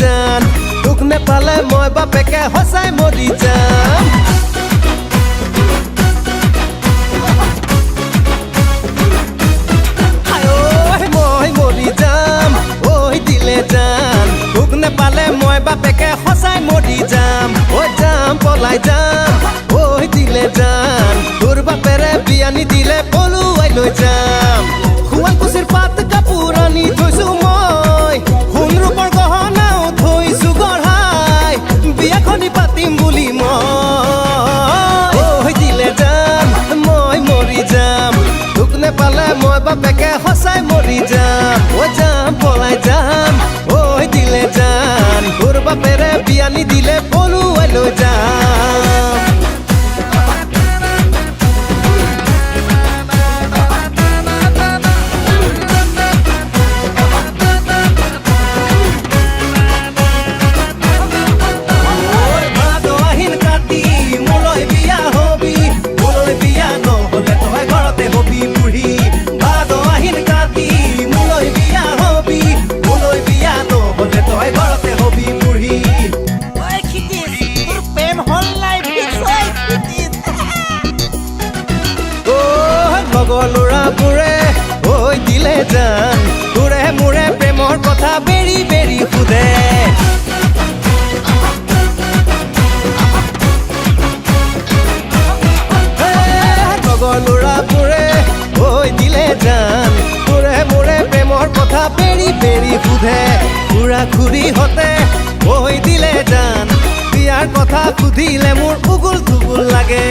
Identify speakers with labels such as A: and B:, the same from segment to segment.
A: জান তোক নেপালে মই বাপেকে সঁচাই মৰি যাম মই মৰি যাম ঐ দিলে জান তোক নেপালে মই বাপেকে সঁচাই মৰি যাম ঐ যাম পলাই যাম ঐ দিলে জান তোৰ বাপেৰে বিয়া নিদিলে পলুৱাই লৈ যাম শুৱালকুছিৰ পাত কাপোৰ আনি থৈছো মই সোণ ৰূপৰ গহনাও থৈছো গঢ়াই বিয়াখনি পাতিম বুলি মই দিলে যাম মই মৰি যাম তোক নেপালে মই বাপেকে সঁচাই মৰি যাম ঐ যাম পলাই যাম ঐ দিলে জান তোৰ বাপেৰে বিয়া নিদিলে পলুৱাই লৈ যাম ল'ৰাবোৰে ঐ দিলে জান তোৰে মোৰে প্ৰেমৰ কথা বেৰি বেৰি সোধে লগৰ ল'ৰাবোৰে ঐ দিলে জান তোৰে মোৰে প্ৰেমৰ কথা বেৰি বেৰি সোধে খুৰা খুৰীহঁতে ঐ দিলে জান বিয়াৰ কথা সুধিলে মোৰ উগুল থুগুল লাগে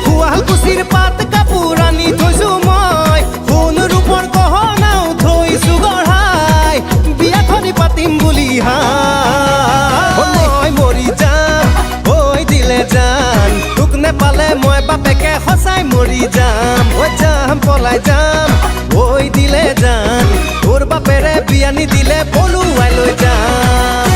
A: শুৱালকুছিৰ পাত কাপোৰ আনি থৈছো মই সোণ ৰূপৰ গহনাও থৈছো গঢ়াই বিয়াখনি পাতিম বুলি মই মৰি যাম ঐ দিলে জান তোক নেপালে মই বাপেকে সঁচাই মৰি যাম ঐ যাম পলাই যাম ঐ দিলে জান তোৰ বাপেৰে বিয়া নিদিলে পলুৱাই লৈ যাম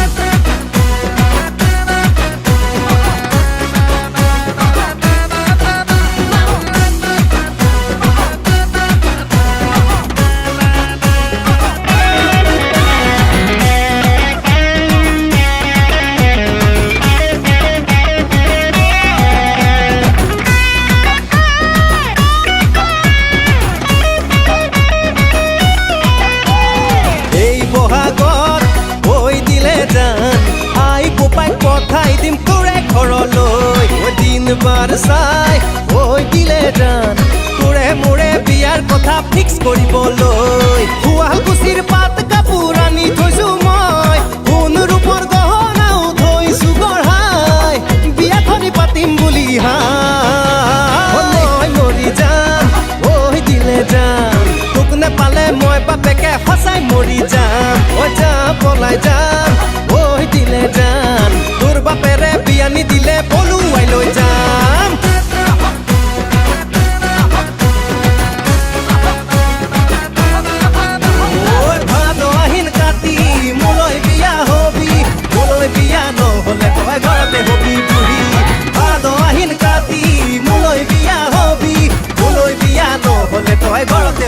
A: পঠাই দিম তোৰে ঘৰলৈ দিনবাৰ চাই ঐ দিলে জান তোৰে মোৰে বিয়াৰ কথা ফিক্স কৰিবলৈ শুৱালকুছিৰ পাত কাপোৰ আনি থৈছো মই সোণ ৰূপৰ গহনাও থৈছো গঢ়াই বিয়াখনি পাতিম বুলি মই মৰি যাম ঐ দিলে জান তোক নেপালে মই বাপেকে সঁচাই মৰি যাম ঐ যাম পলাই যাম ঐ দিলে জান তোৰ বাপেৰে বিয়া নিদিলে পলুৱাই লৈ যাম ভাদ আহিন কাতি মোলৈ বিয়া হবি মোলৈ বিয়া নহ'লে তই ঘৰতে হবি বুঢ়ী ভাদ আহিন কাতি মোলৈ বিয়া হবি মোলৈ বিয়া নহ'লে তই ঘৰতে